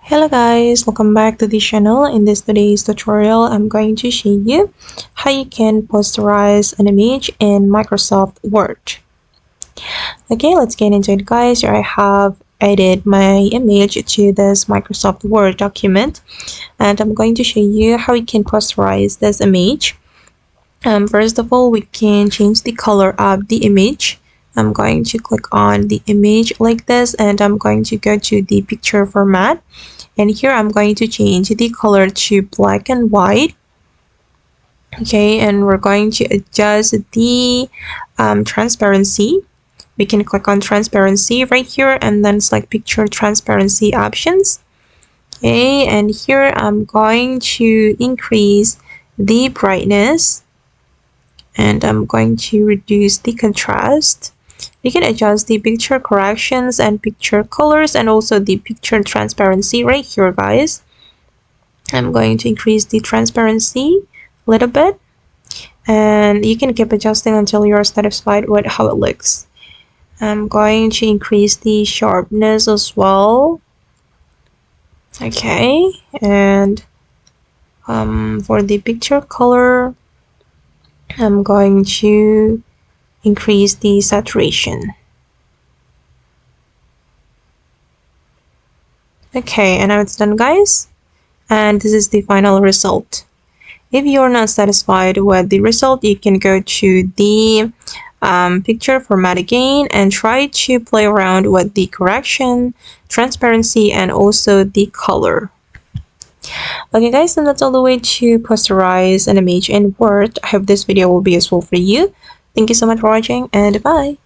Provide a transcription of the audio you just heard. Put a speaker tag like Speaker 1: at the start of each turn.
Speaker 1: Hello guys, welcome back to the channel. In today's tutorial, I'm going to show you how you can posterize an image in Microsoft Word. Okay, let's get into it guys. Here I have added my image to this Microsoft Word document, and I'm going to show you how you can posterize this image. First of all, we can change the color of the image. I'm going to click on the image like this, and I'm going to go to the picture format. And here I'm going to change the color to black and white. Okay, and we're going to adjust the transparency. We can click on transparency right here and then select picture transparency options. Okay, and here I'm going to increase the brightness and I'm going to reduce the contrast. You can adjust the picture corrections and picture colors and also the picture transparency right here guys. I'm going to increase the transparency a little bit, and you can keep adjusting until you're satisfied with how it looks. I'm going to increase the sharpness as well. Okay, and for the picture color, I'm going to increase the saturation. Okay, and now it's done guys, and this is the final result. If you're not satisfied with the result, you can go to the picture format again and try to play around with the correction, transparency, and also the color. Okay guys, and that's all the way to posterize an image in Word. I hope this video will be useful for you. Thank you so much for watching, and bye.